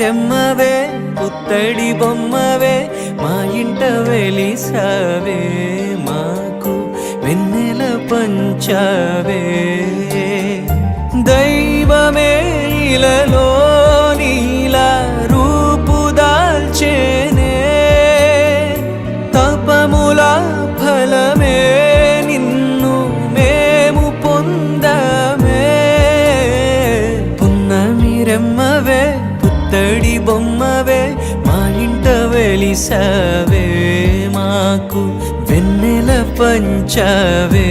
మీరమ్మవే పుత్తడి బొమ్మవే మా ఇంట వెలిసావే మాకు వెన్నెల పంచావే దైవమే ఇలలో నీలా రూపు దాల్చేనే తపముల ఫలమే నిన్ను మేము పొందమే పున్నమిరమ్మవే పుత్తడి బొమ్మవే మా ఇంట వెలిసావే మాకు వెన్నెల పంచావే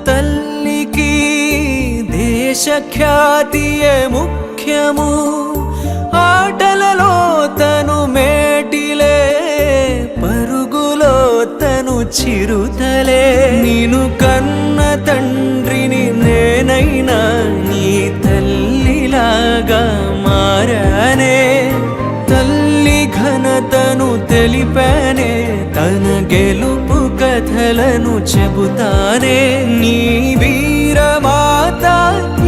తల్లికి దేశఖ్యాతియే ముఖ్యము ఆటలలో తను మేటిలే పరుగులో తను చిరుతలే నిను కన్న తండ్రిని నేనైనా నీ తల్లిలాగా మారానే తల్లి ఘనతను తెలిపానే తన గెలుపు కథలను చెబుతానే నీ వీరమాత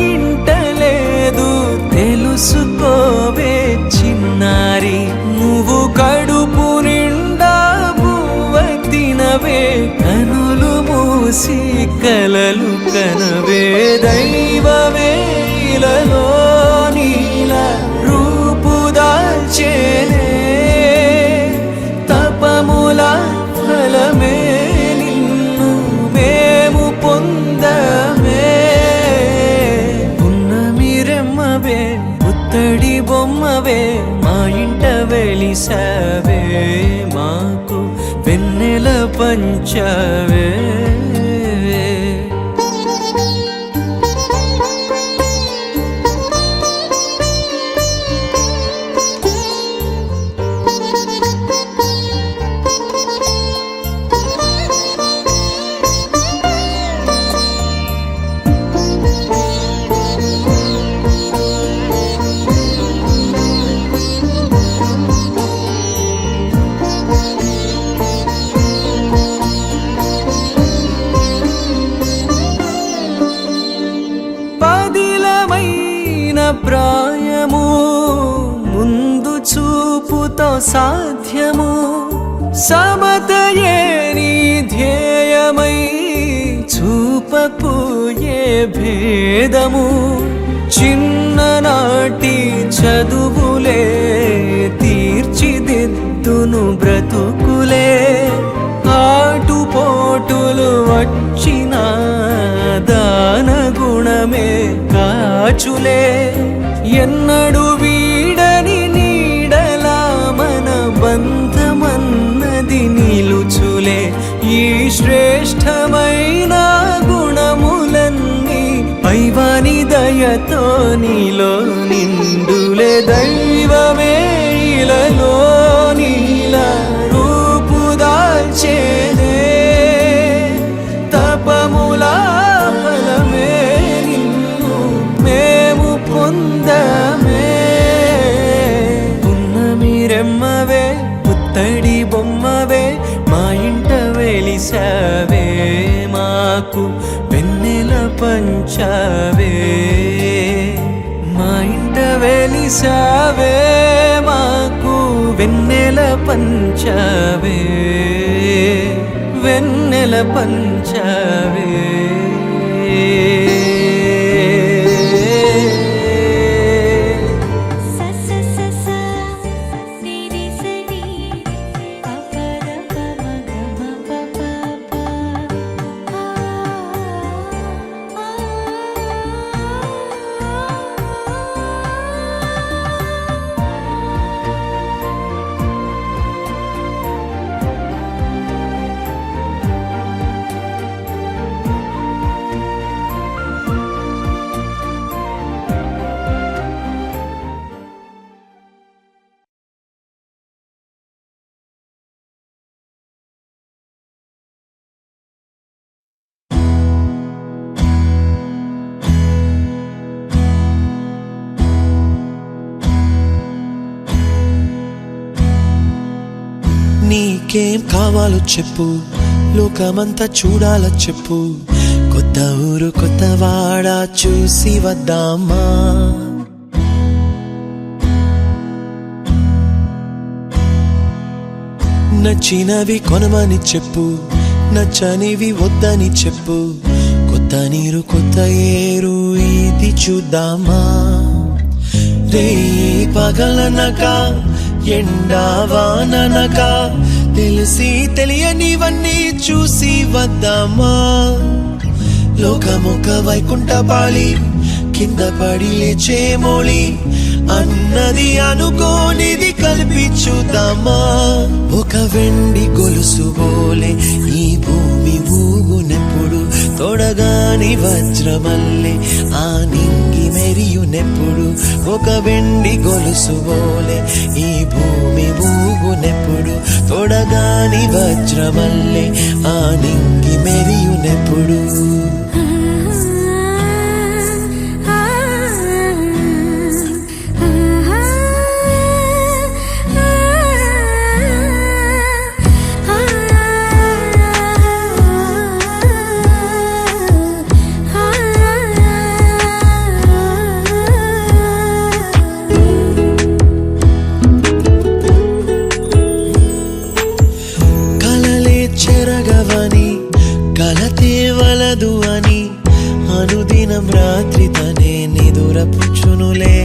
ఇంటలేదు తెలుసుకోవే చిన్నారి నువ్వు కడుపు నిండా బువ్వ తినవే కనులు మూసి కలలు కనవే దైవమే ఇలలో నీలా రూపు దాల్చేనే తపముల ఫలమే నిన్ను మేము పొందమే పున్నమిరమ్మవే పుత్తడి బొమ్మవే మా ఇంట వెలిసావే మాకు వెన్నెల పంచావే ప్రాయము ముందు చూపుతో సాధ్యము సమతయే నీ ధ్యేయమై చూపకు ఏ భేదము చిన్ననాటి చదువులే తీర్చిదిద్దును బ్రతుకులే ఆటుపోటులు వచ్చిన దాన గుణమే కాచులే ఎన్నడు వీడని నీడలా మన బంధమన్నది నిలుచులే ఈ శ్రేష్టమైన గుణములన్నీ పైవాని దయతో నీలో నిండులే దైవమే ఇలలో నీలా రూపు దాల్చేనే తపముల ఫలమే నిన్ను మేము పొందమే పున్నమిరమ్మవే పుత్తడి బొమ్మవే మా ఇంట వెలిసావే మాకు వెన్నెల పంచావే మా ఇంట వెలిసావే మాకు వెన్నెల పంచావే వెన్నెల పంచావే నీకేం కావాలో చెప్పు, లోకమంతా చూడాల చెప్పు, కొత్త ఊరు కొత్త వాడ చూసి వద్దామా. నచ్చినవి కొనమని చెప్పు, నచ్చనివి వద్దని చెప్పు, కొత్త నీరు కొత్త ఏరు ఇది చూద్దామా. రే పగలనక ఎండావాననక తెలిసి తెలియనివన్నీ చూసి వద్దామా. లోకమొక వైకుంఠపాళి, కింద పడి లేచే మోళి, అన్నది అనుకోనిది కలిపి చూద్దామా. ఒక వెండి గొలుసు బోలే ఈ భూమి ఊగునెప్పుడు, తొడగాని వజ్రమల్లె ఆ నింగి మెరియునెప్పుడు. ఒక వెండి గొలుసు బోలే ఈ భూమి ఊగునెప్పుడు, తొడగాని వజ్రమల్లె ఆ నింగి మెరియునెప్పుడు. చెరగవని కలతే వలదు అని అనుదినం రాత్రి తనే నిదురపుచ్చునులే.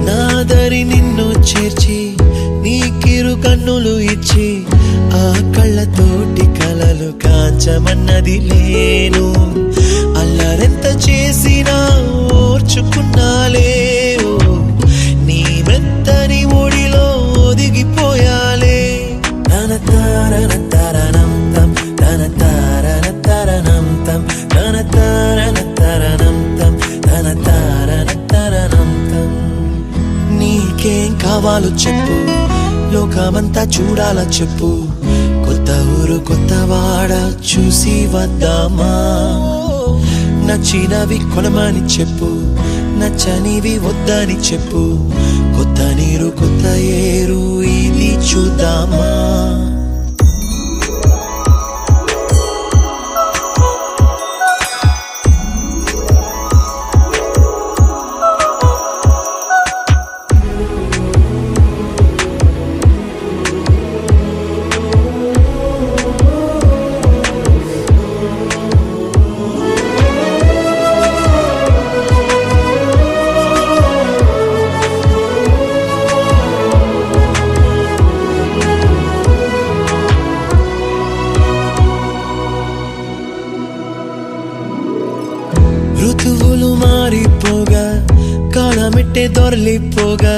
నాదరి నిన్ను చేర్చి నీకిరు కన్నులు ఇచ్చి, ఆ కళ్ళతోటి కలలు కాంచమన్నది లేను. అల్లరెంత చేసినా ఓర్చుకున్నాలే, నీ మెత్తని ఒడిలో ఒదిగిపోయాలే. తన తారన తరణం తం, తన తారన తరణం తం, తన తారన తరణం తం, తన తారన తరణం తం. నీకేం కావాలో చెప్పు, లోకమంతా చూడాల చెప్పు, కొత్త ఊరు కొత్త వాడ చూసి వద్దామా. నచ్చినవి కొనమని చెప్పు, నచ్చనివి వద్దని చెప్పు, కొత్త నీరు కొత్త ఏరు ఇది చూద్దామా. ఋతువులు మారిపోగా, కాలమిట్టే దొరలిపోగా,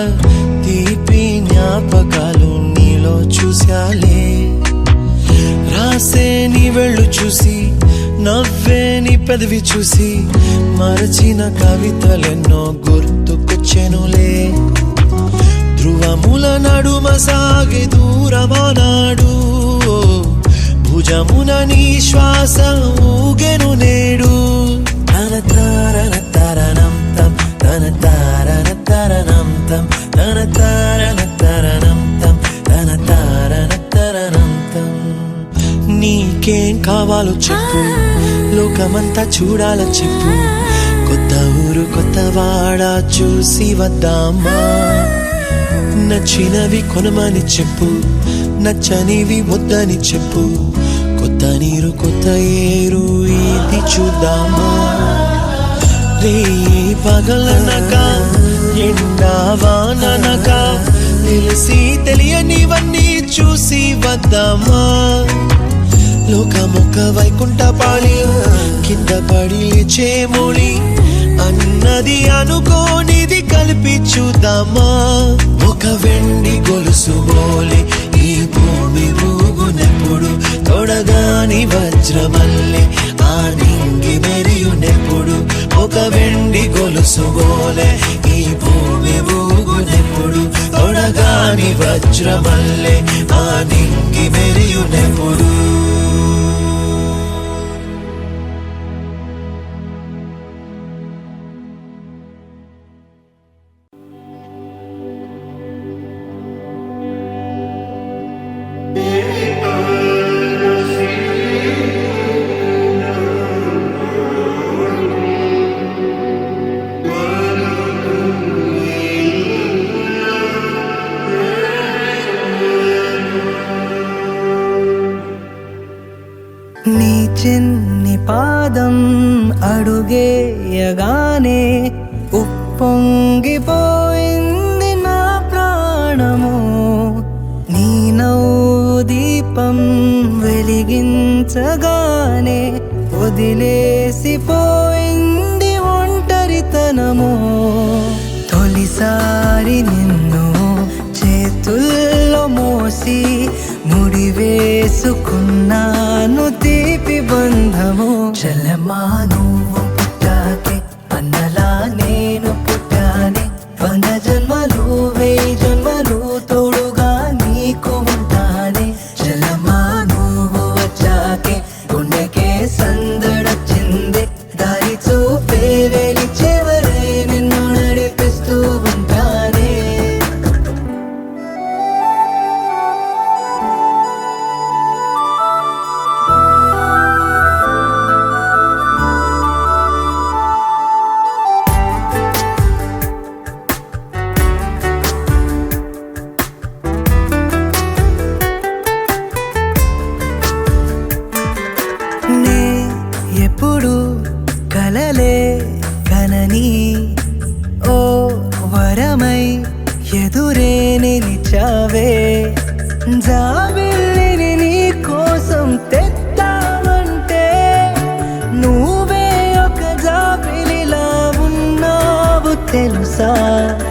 తీపి జ్ఞాపకాలు నీలో చూశాలే. రాసే నీ వెళ్ళు చూసి, నవ్వే నీ పెదవి చూసి, మరచిన కవితలెన్నో గుర్తుకొచ్చెనులే. ధ్రువముల నడుమ సాగే దూరమానాడు, భుజమున నీ శ్వాస ఊగెను నేడు. తన తారన తరణం తం, తన తారన తరణం తం, తన తారన తరణం తం, తన తారన తరణం తం. నీకేం కావాలో చెప్పు, లోకమంతా చూడాల చెప్పు, కొత్త ఊరు కొత్త వాడ చూసి వద్దామా. నచ్చినవి కొనమని చెప్పు, నచ్చనివి వద్దని చెప్పు, కొత్త నీరు కొత్త ఏరు ఇది చూద్దామా. రే పగలనక ఎండావాననక తెలిసి తెలియనివన్నీ చూసి వద్దామా. లోకమొక వైకుంఠపాళి, కింద పడి లేచే మోళి, అన్నది అనుకోనిది కలిపి చూద్దామా. ఒక వెండి గొలుసు బోలే ఈ భూమి ఊగునెప్పుడు, తొడగాని వజ్రమల్లె ఆ నింగి మెరియునెప్పుడు. ఒక వెండి గొలుసు బోలే ఈ భూమి ఊగునెప్పుడు, తొడగాని వజ్రమల్లె ఆ నింగి మెరియునెప్పుడు. పాదం అడుగేయగానే ఉప్పొంగిపోయింది నా ప్రాణము. నీ నవ్వు దీపం వెలిగించగానే వదిలేసిపోయింది ఒంటరితనము. తొలిసారి నిన్ను చేతుల్లో మోసి ముడివేసుకున్నాను తీపి బంధము. చెల్లెమ్మా నువ్వు పుట్టాకే అన్నలా నేను పుట్టానే. 100 జన్మలు 1000 జన్మలు తోడుగా నీకు ఉంటానే. చెల్లెమ్మా నువ్వు వచ్చాకే గుండెకే సందడొచ్చింది. దారి చూపే వేలి చివరై నిన్ను నడిపిస్తూ ఉంటానే. నే ఎప్పుడు కలలే కనని ఓ వరమై ఎదురే నిలిచావే. జాబిల్లిని నీ కోసం తెత్తావంటే నువ్వే ఒక జాబిలిలా ఉన్నావు తెలుసా.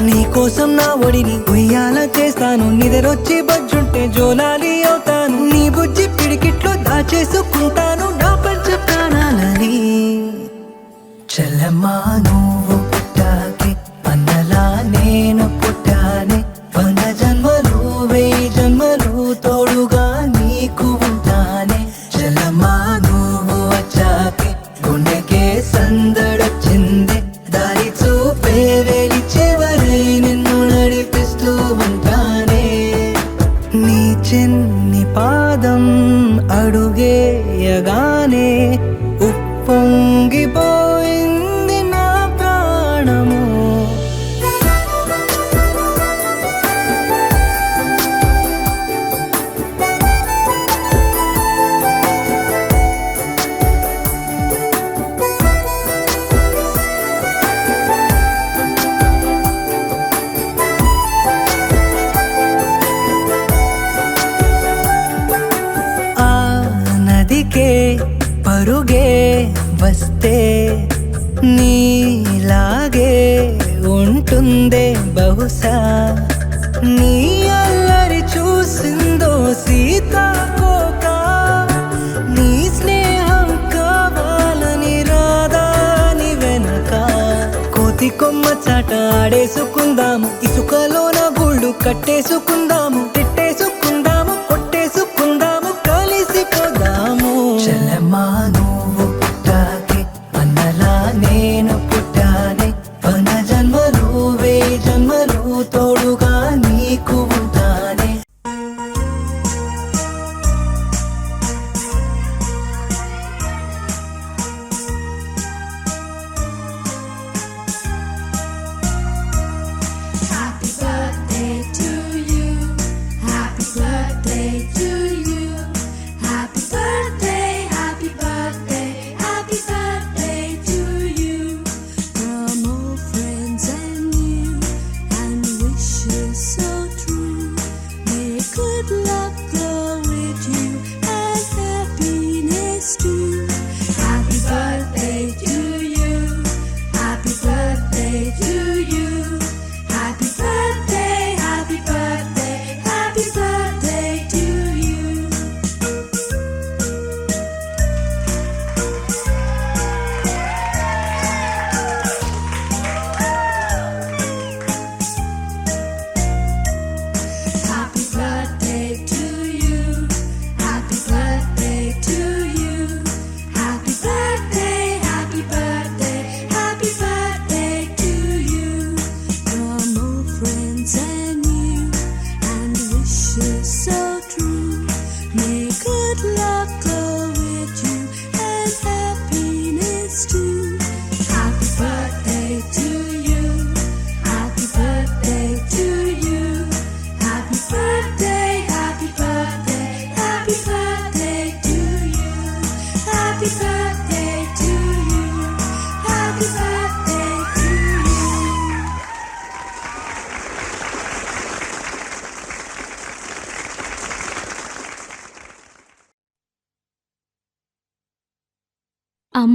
నీ కోసం నా ఒడిని ఉయ్యాల చేస్తాను. నిద్రొచ్చి బజ్జుంటే జోలాలి అవుతాను. నీ బుజ్జి పిడికిట్లో దాచేసుకుంటాను నా పంచ ప్రాణాలని. చెల్లెమ్మా నువ్వు పుట్టాకే అన్నలా నేను పుట్టానే. 100 జన్మలు 1000 జన్మలు తోడుగా నీకు ఉంటానే. చెల్లెమ్మా నువ్వు వచ్చాకే గుండెకే సందడొచ్చింది. దారి చూపే వేలి చివరై నిన్ను నడిపిస్తూ ఉంటానే. నీ చిన్ని పాదం అడుగేయగానే ఉప్పొంగిపోయింది నా ప్రాణము. ఆ నదికే పరుగే వస్తే నీలాగే ఉంటుందే బహుశా. నీ అల్లరి చూసిందో సీతాకోక. నీ స్నేహం కావాలని రాదాని వెనక. కోతి కొమ్మ చాట ఆడేసుకుందాము. ఇసుకలోన గుళ్ళు కట్టేసుకుందాము. తిట్టేసుకుందాము కొట్టేసుకుందాము కలిసిపోదాము. చెల్లెమ్మా నువ్వు పుట్టాకే అన్నలా నేను పుట్టానే. 100 జన్మలు 1000 జన్మలు తోడుగా నీకు ఉంటానే. Happy birthday to you. Happy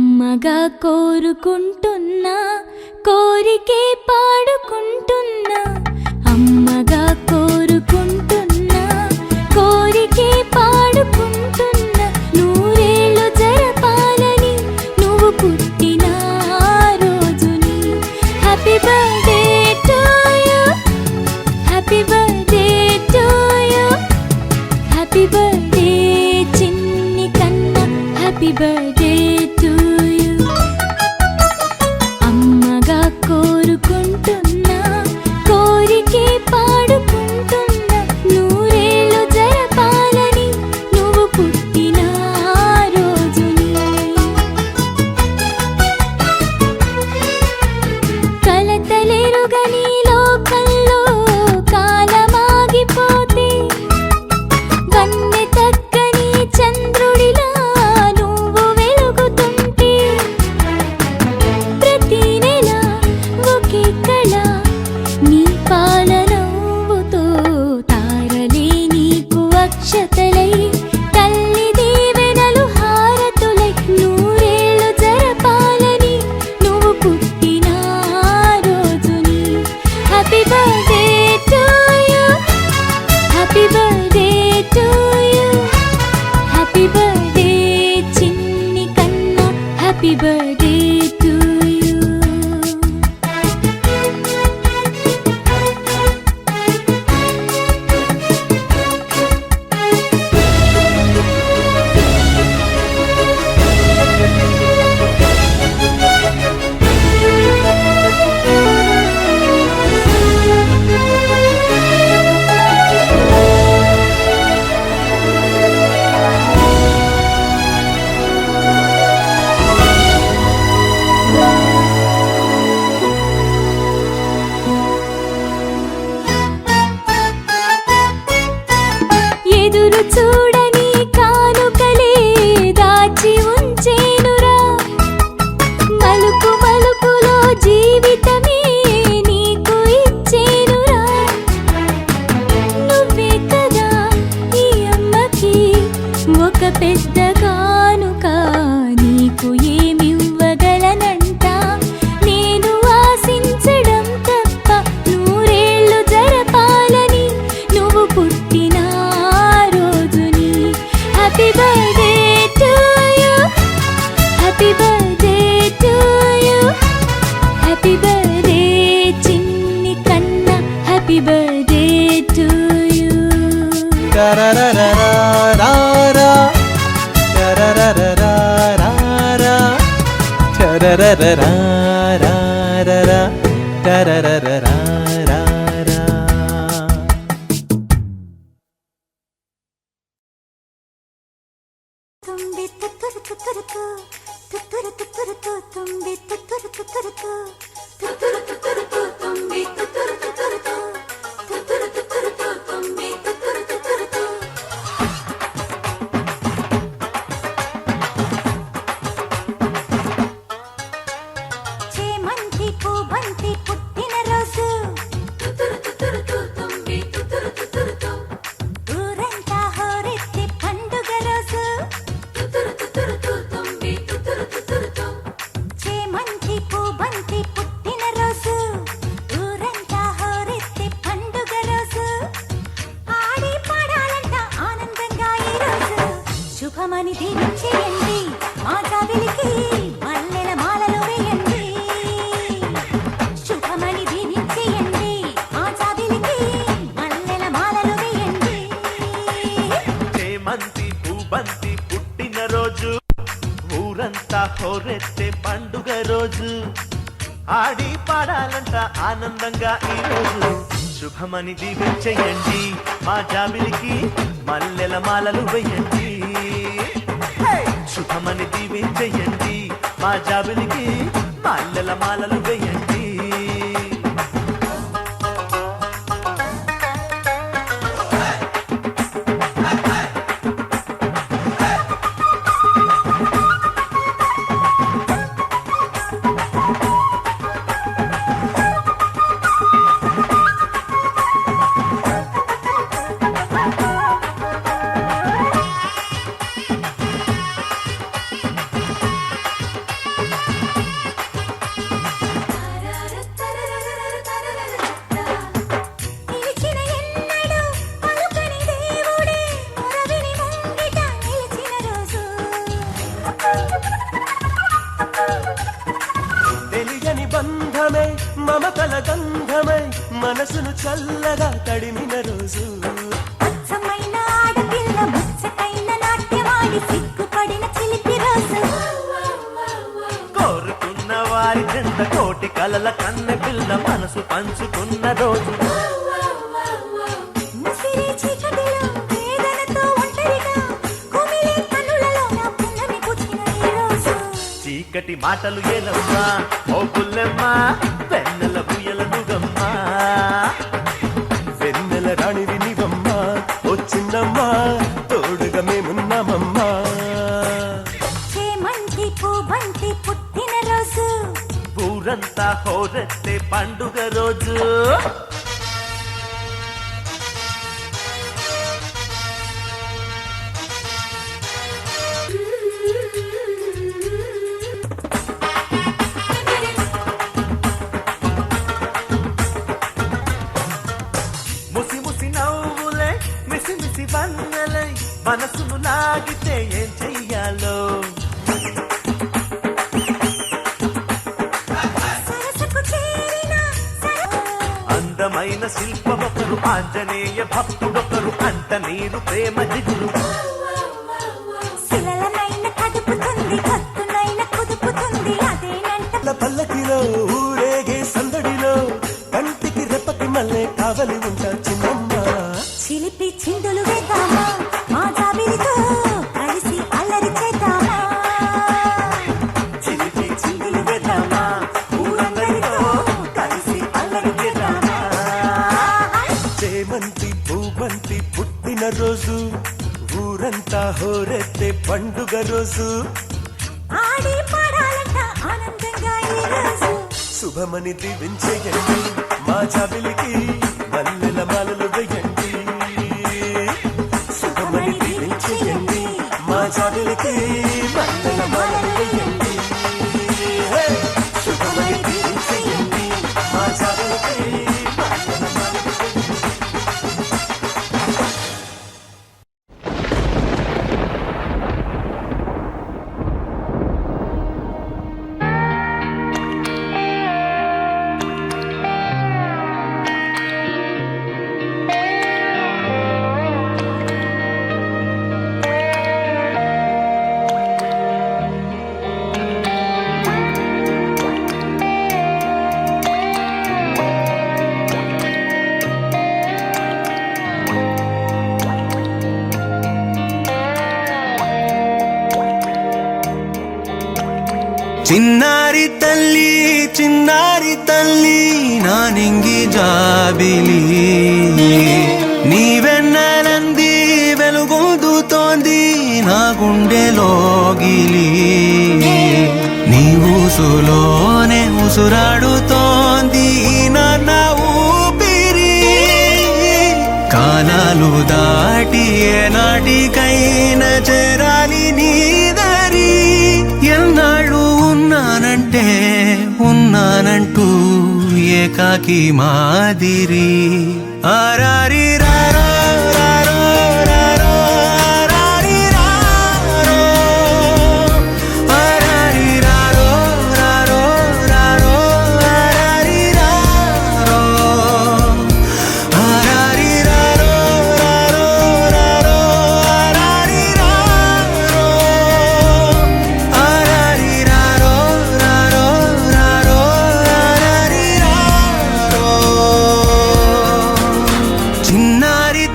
అమ్మగా కోరుకుంటున్నా కోరికే పాడుకుంటున్నా అమ్మగా కోరుకుంటున్నా కోరికే పాడుకుంటున్నా నూరేళ్ళు జరపాలని నువ్వు పుట్టిన రోజుని happy birthday to you happy birthday to you happy birthday చిన్ని కన్నా హ్యాపీ బర్త్డే టు యు అమ్మగా కోరుకుంటున్నా కోరికే పాడుకుంటున్నా నూరేళ్ళు జరపాలని నువ్వు పుట్టిన రోజుని కలతలేరుగని లోకంలో కాలమాగిపోతే వన్నె తగ్గని చంద్రుడిలా నువ్వు వెలుగుతుంటే ప్రతి నెల ఒకే కళ నీ పాలనవ్వుతో తారలే నీకు అక్షతలై తల్లి దీవెనలు హారతులై నూరేళ్ళు జరపాలని నువ్వు పుట్టిన రోజుని happy birthday to you happy birthday to you happy birthday చిన్ని కన్నా హ్యాపీ బర్త్డే టు యు ఎదురు చూడని కానుకలే దాచి ఉంచేనురా మలుపు మలుపులో జీవితమే నీకు ఇచ్చేనురా నువ్వే కదా ఈ అమ్మకి ఒక పెద్ద కానుక నీకు ఏమివ్వగలనంట నేను ఆశించడం తప్ప నూరేళ్ళు జరపాలని నువ్వు పుట్టిన రోజుని happy birthday to you happy birthday to you happy birthday చిన్ని కన్నా హ్యాపీ బర్త్డే టు యు టరరరరారా, టరరరరారా, టరరరరారా, టరరరరారా. తుంబి తుతురు తుతురుకు తుతురు తుతురుకు తుంబి తుతురు తుతురుకు తుతురు తుతురుకు తుంబి తుతురు తుతురుకు తుతురు తుతురుకు తుంబి తుతురు తుతురుకు చేమంతి పూబంతి పుట్టిన రోజు తుతురు తుతురుకు తుంబి తుతురు తుతురుకు ఊరంతా హోరెత్తి పండుగ రోజు తుతురు తుతురుకు తుంబి తుతురు తుతురుకు చేమంతి పూబంతి పుట్టిన రోజు ఊరంతా హోరెత్తి పండుగ రోజు ఆడి పాడాలంట ఆనందంగా ఈ రోజు శుభమని దీవించేయండి మా జాబిలికి మల్లెల మాలలు వేయండి శుభమని దీవించేయండి మా జాబిలికి మల్లెల మాలలు వేయండి చేమంతి పూబంతి పుట్టిన రోజు ఊరంతా హోరెత్తే పండుగ రోజు ఆడి పాడాలంట ఆనందంగా ఈ రోజు శుభమని దీవించేయండి మా జాబిలికి మల్లెల మాలలు వేయండి శుభమని దీవించేయండి మా జాబిలికి మల్లెల మాలలు వేయండి మమతల గంధమై మనసును చల్లగా తడిమిన రోజు అచ్చమైన ఆడపిల్ల ముచ్చటైన నాట్యమాడి సిగ్గుపడిన చిలిపి రోజు కోరుకున్న వారి చెంత కోటి కలల కన్న పిల్ల మనసు పంచుకున్న రోజు ముసిరి చీకటిలో వేదనతో ఒంటరిగా కుమిలే కనులలో నా పున్నమి పుట్టిన ఈ రోజు చీకటి మాటలు ఏలమ్మా ఓ పుల్లెమ్మ వెన్నెల బుయ్యల నుగమ్మా వెన్నెల రాణి వినివమ్మా ఓ చిన్నమ్మా తోడుగా మేమున్నామమ్మా చేమంతి పూబంతి పుట్టిన రోజు ఊరంతా హోరెత్తే పండుగ రోజు ముసి ముసి నవ్వులే మిసి మిసి వన్నెలై మనసును లాగితే ఏం చెయ్యాలో సరసకు చేరిన అందమైన శిల్పమొకరు ఆంజనేయ భక్తుడొకరు అంట నీరు ప్రేమ జిగురు శిలలనైన కదుపుతుంది కత్తునైన కుదుపుతుంది అదేనంట పల్లకిలో ఊరేగే సందడిలో కంటికి రెప్పకి మళ్ళీ కావలి ఉంటా చిన్నమ్మ చిలిపి చిందులు వేద్దామా మా జాబిలితో కలిసి అల్లరి చేద్దామా చిలిపి చిందులు వేద్దామా ఊరందరితో కలిసి అల్లరి చేద్దామా చేమంతి పూబంతి పుట్టిన రోజు ఊరంతా హోరెత్తే పండుగ రోజు ఆడి పాడాలంట ఆనందంగా ఈ రోజు శుభమని దీవించేయండి మా జాబిలికి మల్లెల మాలలు వేయండి శుభమని దీవించేయండి మా జాబిలికి మల్లెల మాలలు వేయండి హే! శుభమని దీవించేయండి మా జాబిలికి మల్లెల మాలలు వేయండి. చిన్నారి తల్లి నా నింగి జాబిలి నీవెన్నెలంది వెలుగొందుతోంది నా గుండెలోగిలి నీ ఊసులోనే ఉసురాడుతోంది నా ఊపిరి కాలాలు దాటి ఏనాటికైనా చేరాలి నీ దరి ఎన్నాళ్ళు ఉన్నానంటూ ఏకాకి మాదిరి ఆరారి రారో రారో రారో ఆరారి రారో ఆరారి రారో రారో రారో ఆరారి రారో ఆరారి రారో రారో రారో ఆరారి రారో ఆరారి రారో రారో రారో ఆరారి రారో చిన్నారి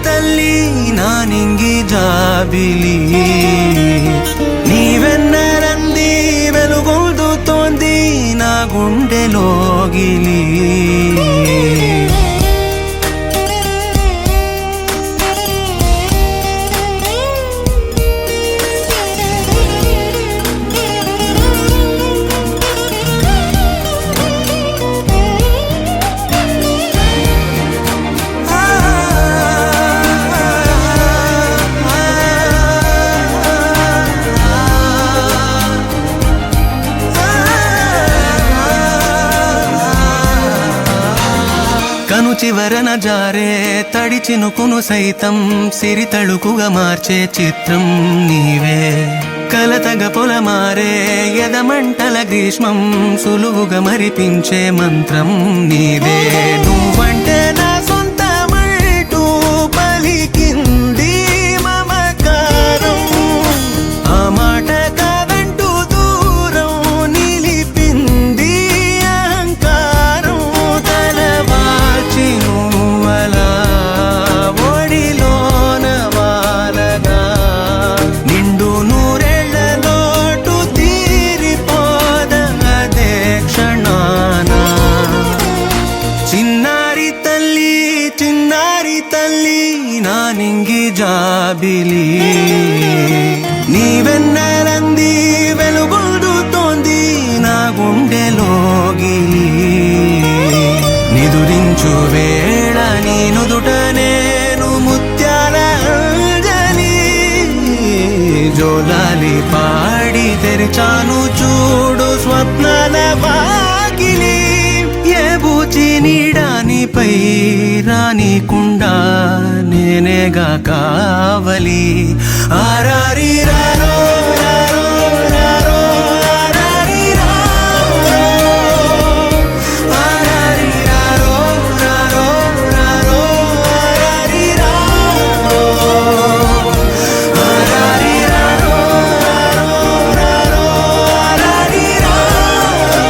తల్లి నా నింగి జాబిలి నీవెన్నెలంది వెలుగొందుతోంది నా గుండెలోగిలి కను చివరన జారే తడి చినుకును సైతం సిరి తళుకుగా మార్చే చిత్రం నీవే కలతగ పొలమారే ఎదమంటల గ్రీష్మం సులువుగా మరిపించే మంత్రం నీదే. నువ్వంటే నా సొంతమంటూ పలికింది మమకారం, ఆ మాట కాదంటూ దూరం నిలిపింది అహంకారం. తలవాచి నువ్వలా ఒడిలోన వాలగా నిండు నూరేళ్ల లోటు తీరిపోదదే క్షణాన. చిన్నారి తల్లి చిన్నారి తల్లి నా నింగి జాబిలి, నీవెన్నెలంది వెలుగొందుతోంది నా గుండెలోగిలి. నిదురించు వేళ నీ నుదుట నేను ముత్యాల అంజలి, జోలాలి పాడి తెరిచాను చూడు స్వప్నాల వాకిలి. ఏ బూచి నీడానిపై రానికుండా నేనేగా కావలి. ఆరారి రారో రారో రారో ఆరారి రారో, ఆరారి రారో రారో రారో ఆరారి రారో, ఆరారి రారో రారో ఆరారి రారో,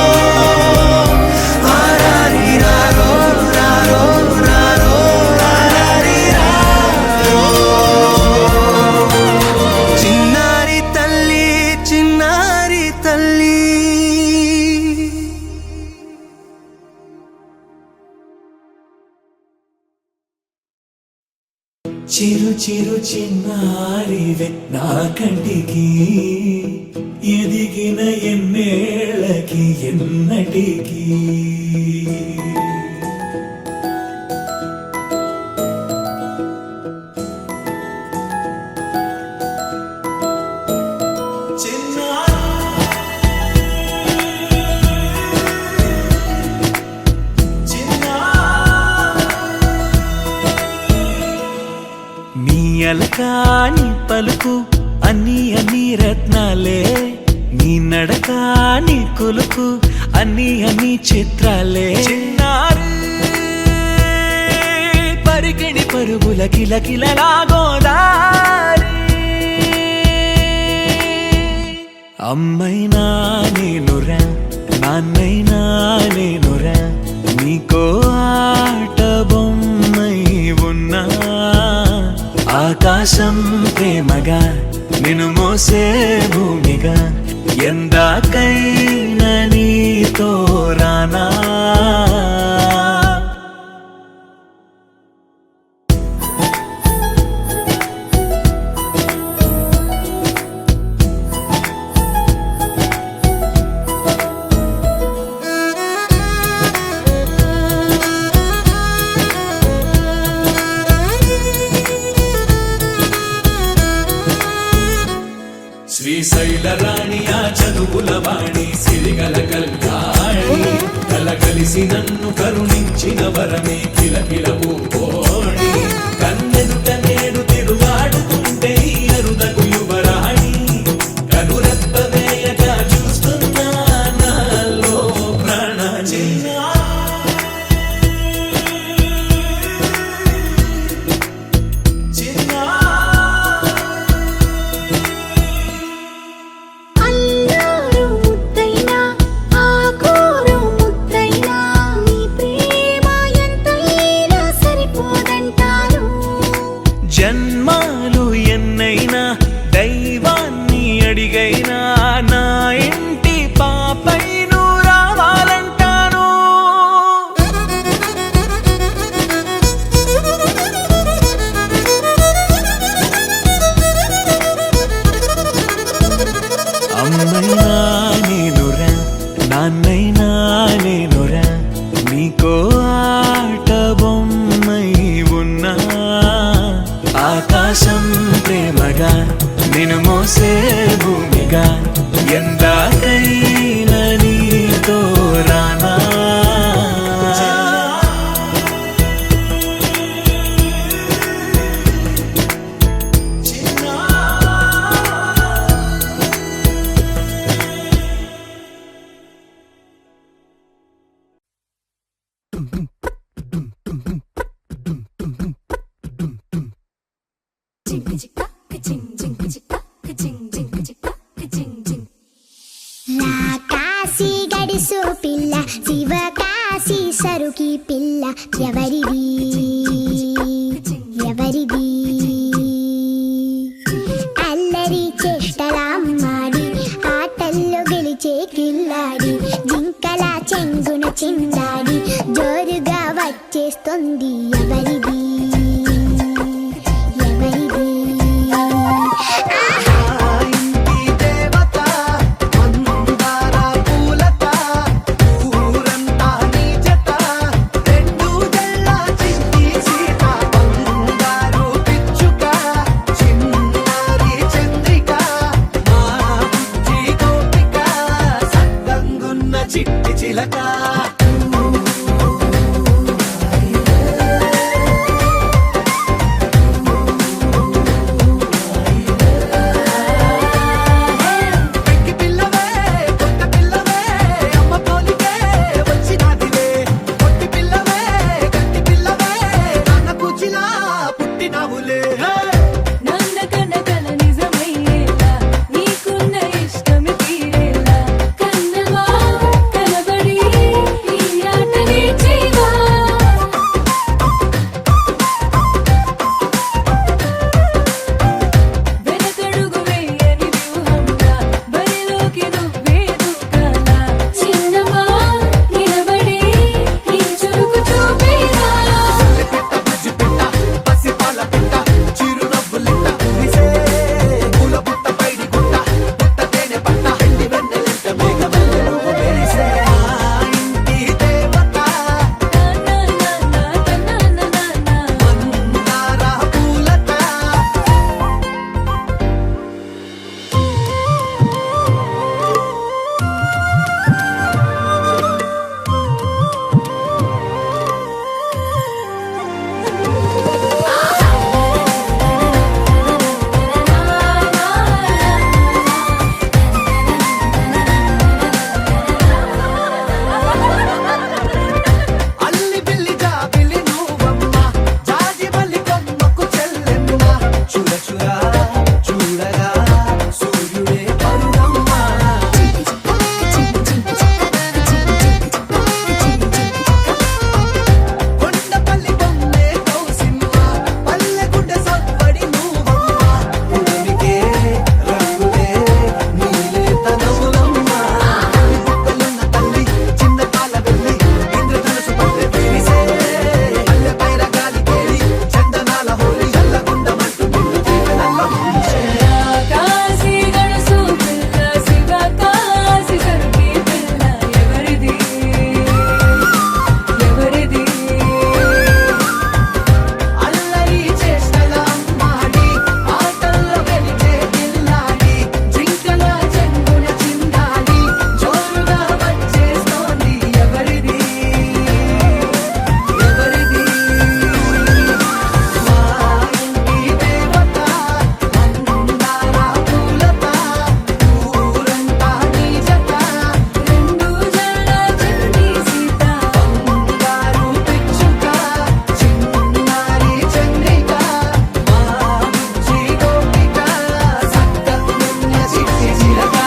ఆరారి రారో రారో రారో ఆరారి రారో. చిన్నారి తల్లి చిన్నారి తల్లి. చిరు చిరు చిన్నారివే నా కంటికి, ఎదిగిన ఎన్నేళ్ళకి ఎన్నటికి. నీ అలకాని పలుకు అన్ని అన్ని రత్నాలే, నీ నడక నీ కొలుకు అన్ని అన్ని చిత్రాలే. చిన్నారి పరికిణి పరుగుల కిలకిలలా గోదారి, అమ్మైనా నేనురా నాన్నైనా నేనురా, నీకో ఆట బొమ్మై ఉన్నా. ఆకాశం ప్రేమగా నిన్ను మోసే భూమిగా, ఎందాకైనా నీతో రానా. శ్రీశైల రాణి ఆ చదువుల వాణి, సిరిగల కళ్యాణి, కలగలిసి నన్ను కరుణించిన వరమే కిలకిల పూకోణి. కన్నెదుట నేడు తిరుగాడుతుంటే ఈ అరుదకు యువరాణి, కనురెప్ప వేయక చూస్తున్నా నాలో ప్రాణ. అల్లారు ముద్దైనా ఆకూరు ముద్దైనా, నీ ప్రేమ ఎంతైనా సరిపోదంటారు. జన్మాలు ఎన్నైనా దైవాన్ని అడిగైనా, నా ఇంటి పాపై నువ్వు రావాలంటాను. అమ్మైనా నేనురా నాన్నైనా నేనురా, నీకో ఆట బొమ్మై ఉన్నా. ఆకాశం ప్రేమగా నిన్ను మోసే భూమిగా, ఎందాకైనా నీతో రానా. కాశీ గడిసో పిల్ల శివ కాశీ సరుకి పిల్ల ఎవరిది ఎవరిది అల్లరి చేష్టలామ్మాడి ఆటల్లో గెలిచే కిల్లాడి జింకల చెంగున చిందాడి జోరుగా వచ్చేస్తుంది ఎవరిది ఎవరిది చిట్టి చిలక పెక్కి పిల్లవే కొత్త పిల్లవే అమ్మ పోలికే వచ్చినాదిలే కొట్టి పిల్లవే గట్టి పిల్లవే నాన్న కూచిలా పుట్టినావులే కల నిజమయ్యేలా నీకున్న ఇష్టమి తీరేలా కన్నవా కలబడి ఈ ఆటనే చేయవా వెనకడుగు వేయని వ్యూహంగా బరిలోకి నువ్వే దూకాలా చిన్నవా నిలబడి ఈ చురుకు చూపేలా పిట్ట బుజ్జి పిట్ట పసిపాల పిట్ట చిరునవ్వులిట్ట కురిసే పూల బుట్ట పైడి గుట్ట పుట్ట తేనె పట్ట ఎండి వెన్నెలింట మేఘమల్లె నువ్వు మెరిసే ఆ ఇంటి దేవత మందార పూలత అల్లి బిల్లి జాబిలి నువ్వమ్మ జాజి మల్లి కొమ్మకు చెల్లెమ్మ చూడ చూడ చూడగా సూర్యుడే పరుడమ్మ కొండపల్లి బొమ్మే కౌసిమ్మ పల్లె గుడ్డ సవ్వడి నువ్వమ్మ పుడమికే రంగులే నీలే తనవులమ్మ బుక్కలున్న తల్లి చిన్న పాల వెళ్ళి ఇంద్రధనుసు పల్లె విరిసే పల్లె పైన గాలి కేలి చందనాల హోలీ చల్లగుండమంటూ నిన్ను దీవెనల్లో ముంచే కాశీ గడుసు పిల్ల శివ కాశీ సరుకి పిల్ల ఎవరిది ఎవరిది అల్లరి చేష్టల అమ్మాడి ఆటల్లో గెలిచే పిల్లాడి జింకల చెంగున చిందాడి జోరుగా వచ్చేస్తోంది ఎవరిది ఎవరిది మా ఇంటి దేవత మందార పూలత ఊరంతా నీ జత రెండు జడ చిన్ని సీత బంగారు పిచ్చుక చిన్నారి చంద్రిక మా బుజ్జి గోపిక సక్కగున్న చిట్టి చిలక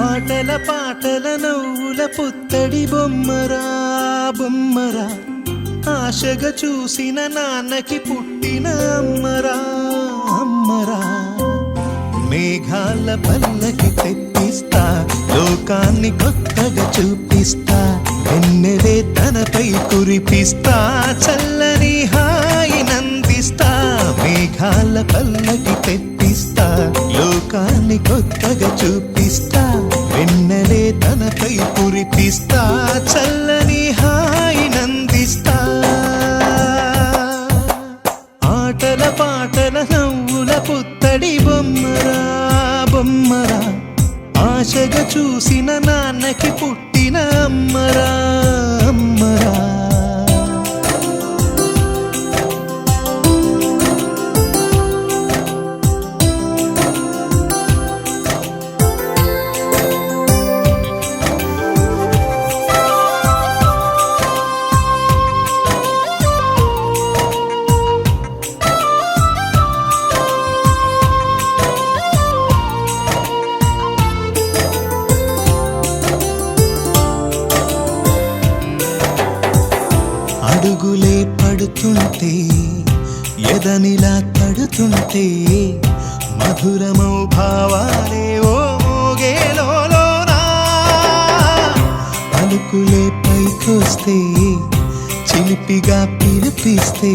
ఆటల పాటల నవ్వుల పుత్తడి బొమ్మరా బొమ్మరా ఆశగా చూసిన నాన్నకి పుట్టిన అమ్మరా అమ్మరా మేఘాల పల్లకి తెప్పిస్తా లోకాన్ని కొత్తగా చూపిస్తా వెన్నెలే తనపై కురిపిస్తా చల్లని హాయి నందిస్తా మేఘాల పల్లకి తెప్పిస్తా లోకాన్ని కొత్తగా చూపిస్తా వెన్నెలే తనపై కురిపిస్తా చల్లని హాయి నందిస్తా ఆటల పాటల నవ్వుల పుత్తడి బొమ్మరా బొమ్మరా ఆశ ఆశగా చూసిన నాన్నకి పుట్టిన అమ్మరా అమ్మరా. అడుగులే పడుతుంటే ఎదనిలా తడుతుంటే మధురమౌ భావాలే ఓ మోగేలోనా. పలుకులే పైకొస్తే చిలిపిగా పిలిపిస్తే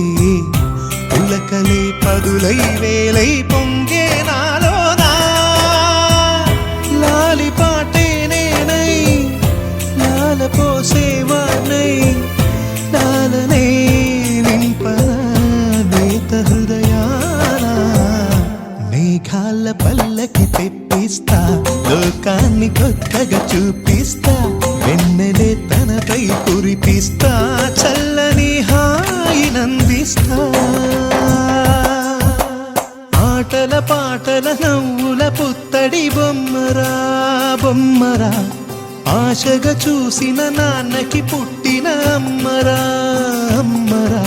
పులకలే పదులై వేలై పొంగే నాలోనా. లాలి పాటే నేనై లాల పోసేవాణ్ణై లాలనే నింపనా నేత హృదయాన. మేఘాల పల్లకి తెప్పిస్తా లోకాన్ని కొత్తగా చూపిస్తా. వెన్నెలే తనపై కురిపిస్తా చల్లని హాయినందిస్తా. ఆటల పాటల నవ్వుల పుత్తడి బొమ్మరా బొమ్మరా. ఆశగా చూసిన నాన్నకి పుట్టిన అమ్మరా అమ్మరా.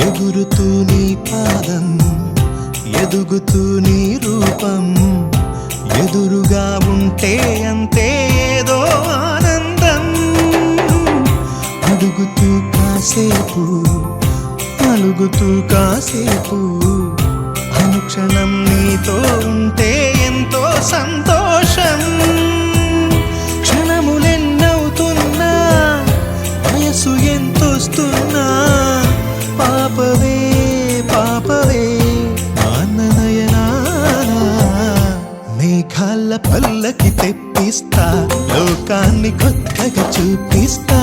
ఎగురుతూ నీ పాదం ఎదుగుతూ నీ రూపం ఎదురుగా ఉంటే అంతే ఏదో ఆనందం. అడుగుతూ కాసేపు అలుగుతూ కాసేపు అనుక్షణం నీతో ఉంటే ఎంతో సంతోషం. క్షణములెన్నవుతున్నా వయసు ఎంతొస్తున్నా పాపవే పాపవే నాన్ననయనానా. మేఘాల పల్లకి తెప్పిస్తా లోకాన్ని కొత్తగా చూపిస్తా.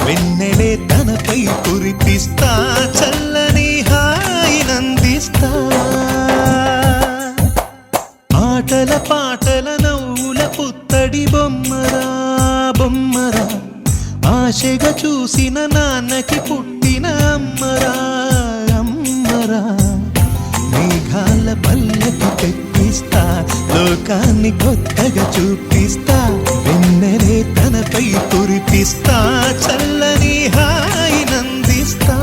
వెన్నెలే తనపై కురిపిస్తా చల్లని హాయినందిస్తా. ఆటల పాటల నవ్వుల పుత్తడి బొమ్మరా బొమ్మరా. ఆశగా చూసిన నాన్నకి పుట్టిన అమ్మరా అమ్మరా. మేఘాల పల్లకి తెప్పిస్తా లోకాన్ని కొత్తగా చూపిస్తా. వెన్నెలే తనపై కురిపిస్తా చల్లని హాయినందిస్తా.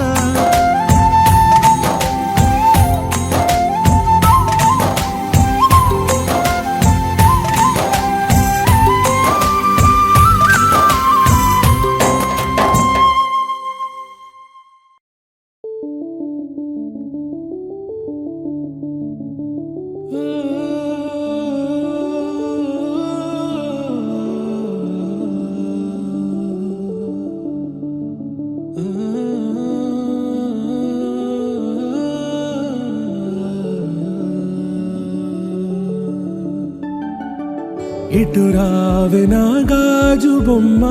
ఇటు రావే నా గాజు బొమ్మ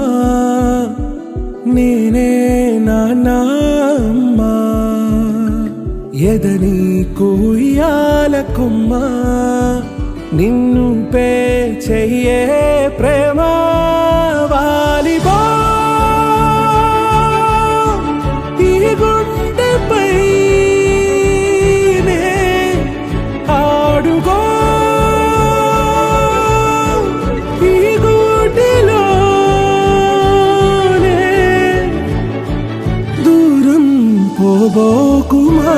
నేనే నాన్నమ్మ. ఎదని కూయాల కొమ్మ నిన్ను పే చెయ్యే ప్రేమ వాలిబా. ఈ గుండెపై ఆడుగో పోబోకుమా.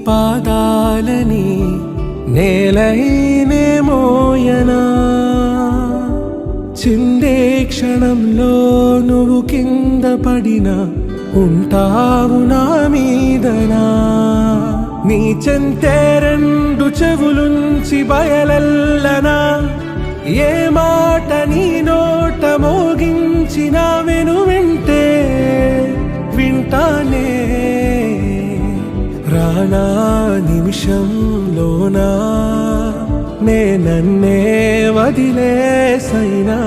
పాదాలని నేలైనే మోయనా చిందే క్షణంలో నువ్వు కింద పడినా ఉంటావు నా మీదనా నీ చెంతే రెండు చెవులుంచి బయలెల్లనా ఏ మాట నీ నోట మోగించిన వెను వింటే వింటానే రానా నిమిషంలోనా నే నన్నే వదిలేసైనా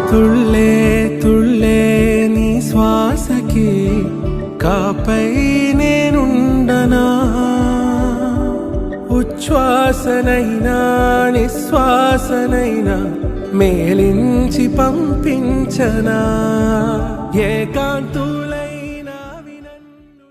తుళ్ళే తుళ్ళే నీ శ్వాసకి కాపై నేనుండనా ఉచ్ఛ్వాసనైనా నిశ్వాసనైనా మేలించి పంపించనా ఏకాంతులైనా వినన్ను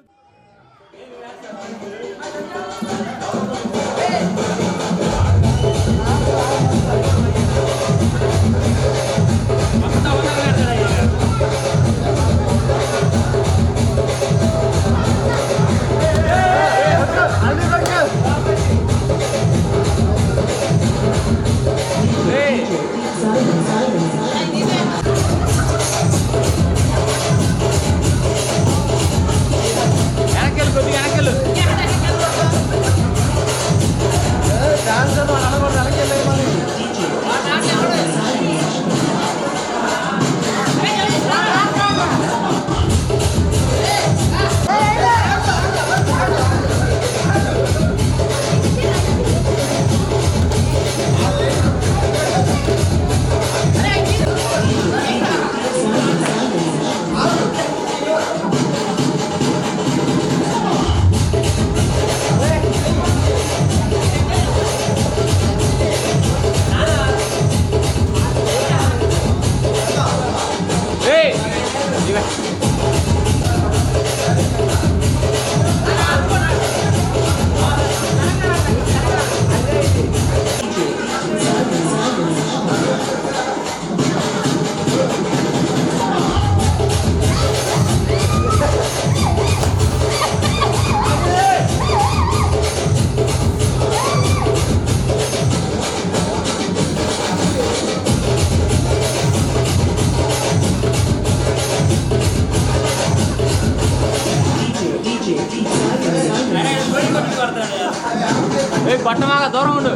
పట్టమాగా దూరం ఉండు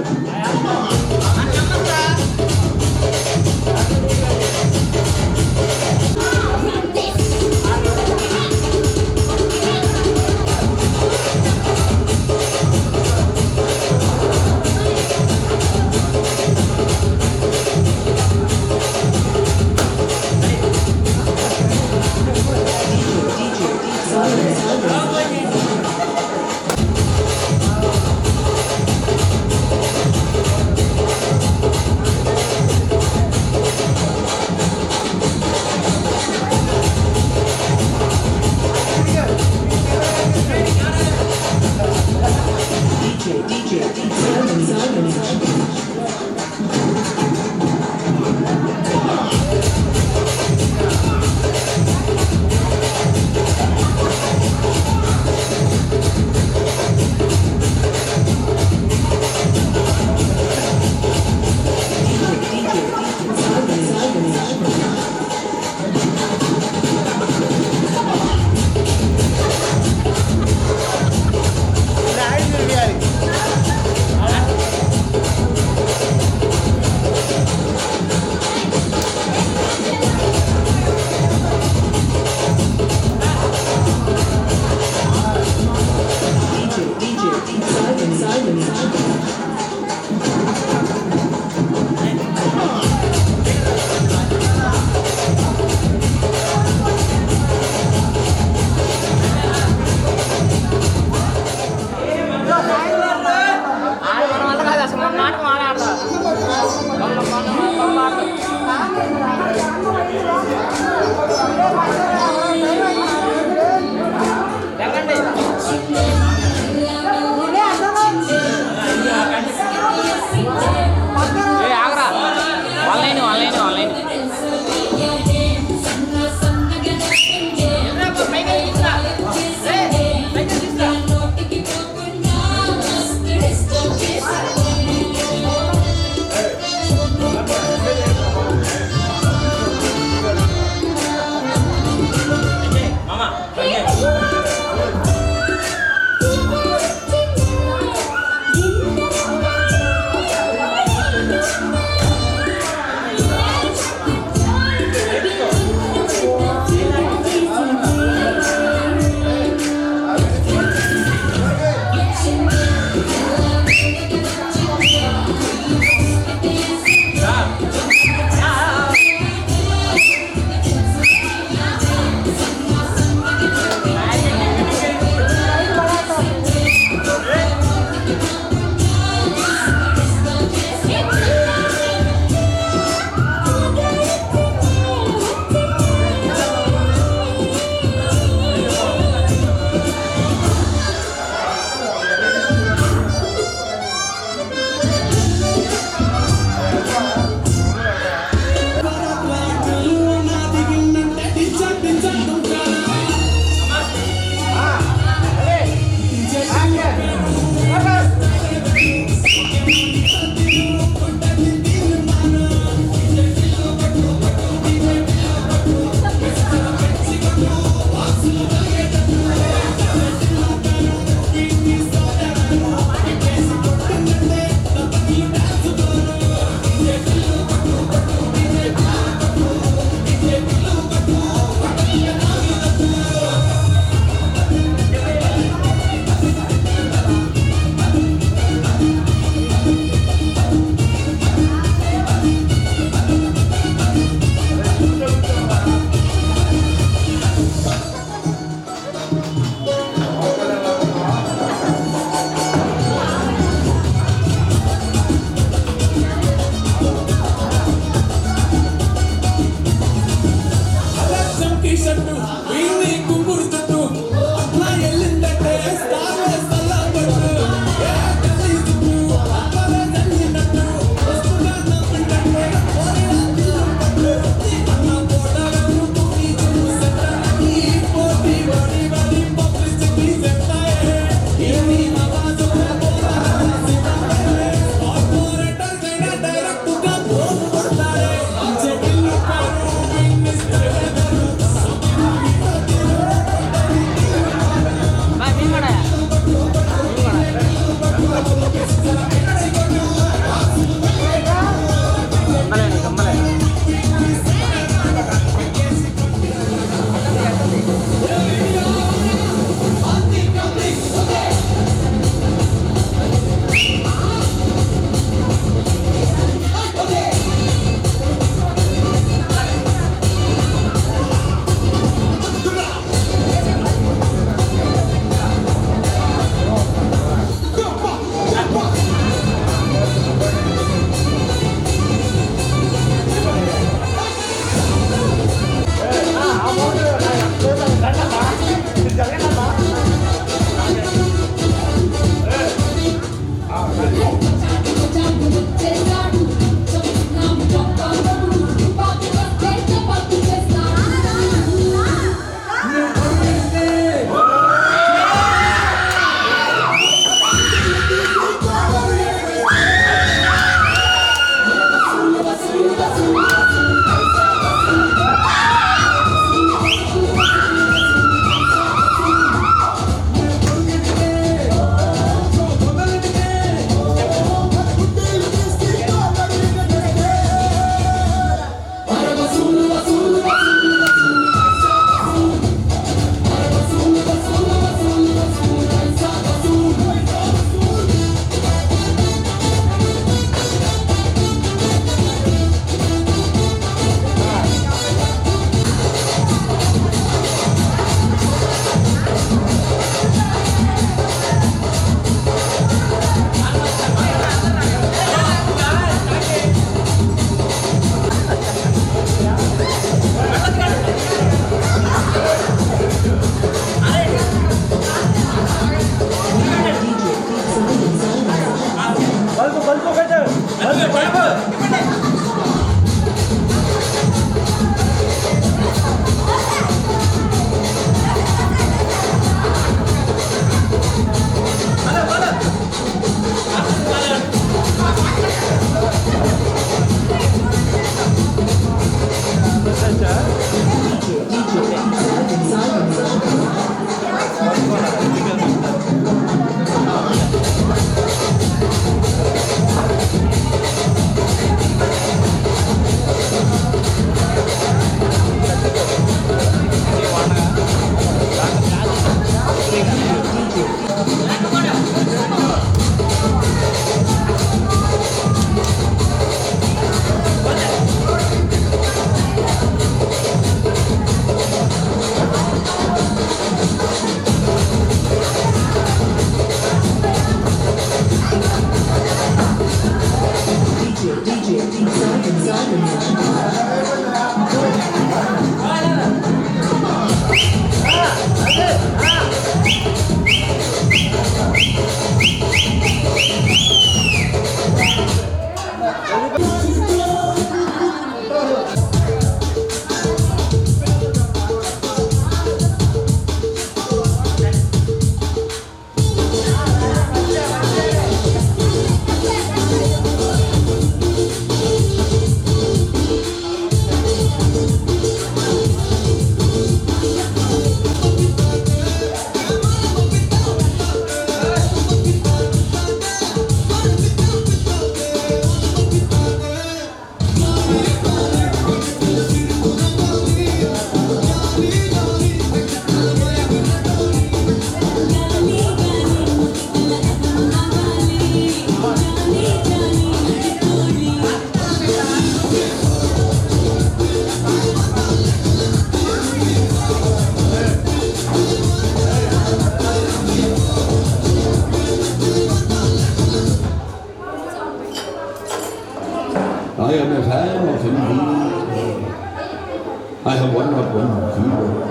I have one not one zero.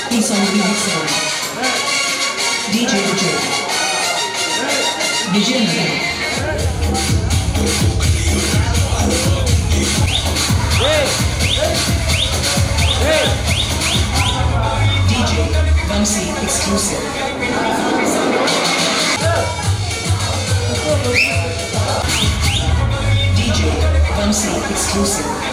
Please on the next one. DJ Vijay. Vijay Nagar. DJ Vamsi exclusive. DJ Vamsi exclusive.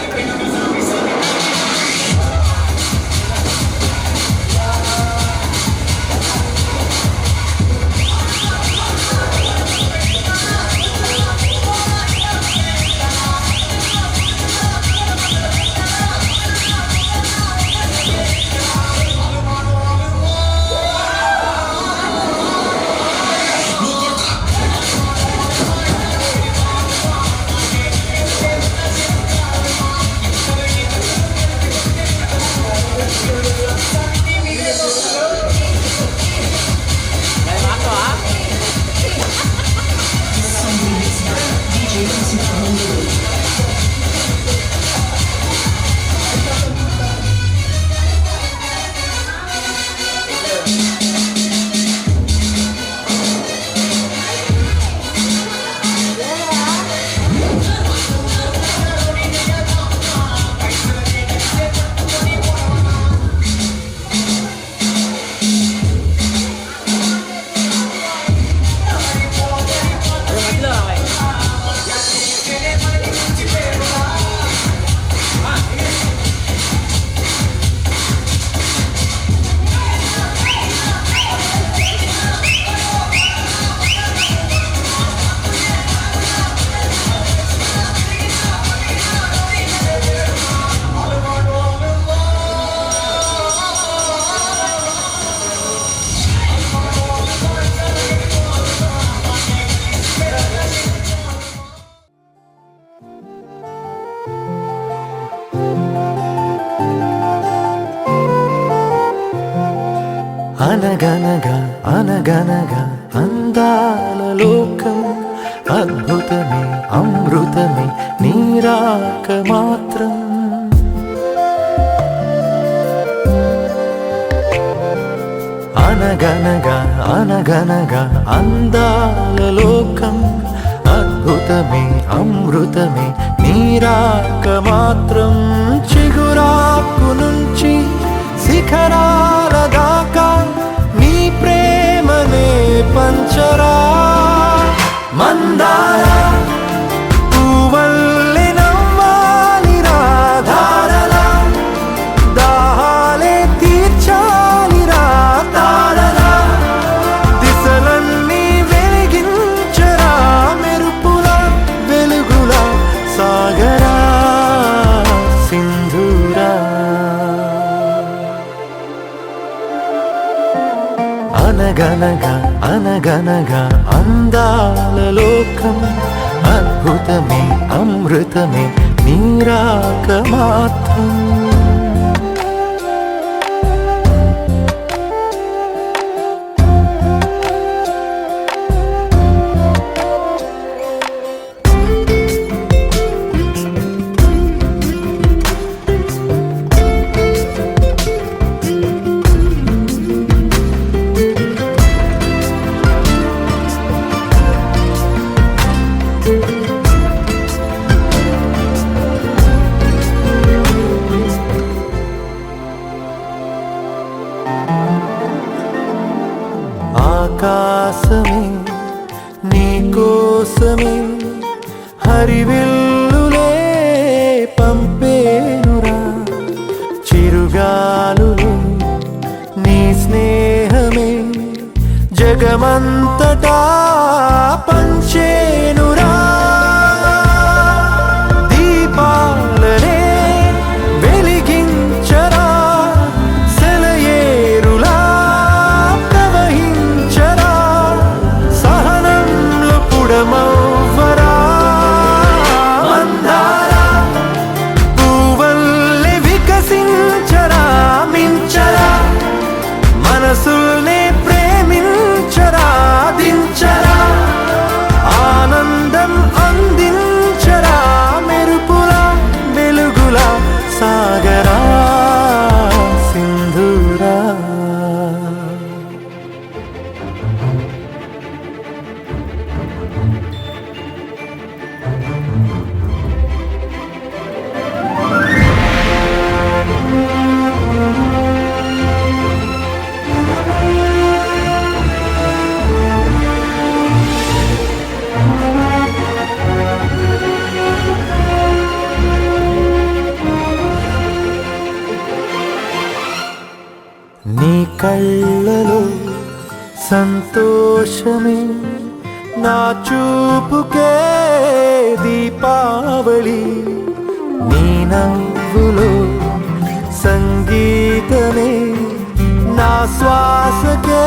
అనగనగా అనగనగా అందాల లోకం అద్భుతమే అమృతమే నీరాక మాత్రం అనగనగా అనగనగా అందాల లోకం అద్భుతమే అమృతమే నీరాక మాత్రం చిగురాకు నుండి అనగనగా అనగనగా అందాల లోకం అద్భుతమే అమృతమే నీరాక మాత్రం ఆకాశమే నీకోసమే హరివిల్లులే పంపేనురా చిరుగాలులే నీ స్నేహమే జగమంతటా పంచేనురా దీపాలనే వెలిగించరా సెలయేరులా ప్రవహించరా సహనంలో పుడమవ్వరా మందారా పువ్వల్లే వికసించరా మించరా మనసుల్నే ప్రేమించరా దించరా ఆనందం అందించరా మెరుపులా వెలుగులా సాగరా సింధూరా నీ కళ్ళలో సంతోషమే నా చూపుకే దీపావళి నీ నవ్వులో సంగీతమే నా శ్వాసకే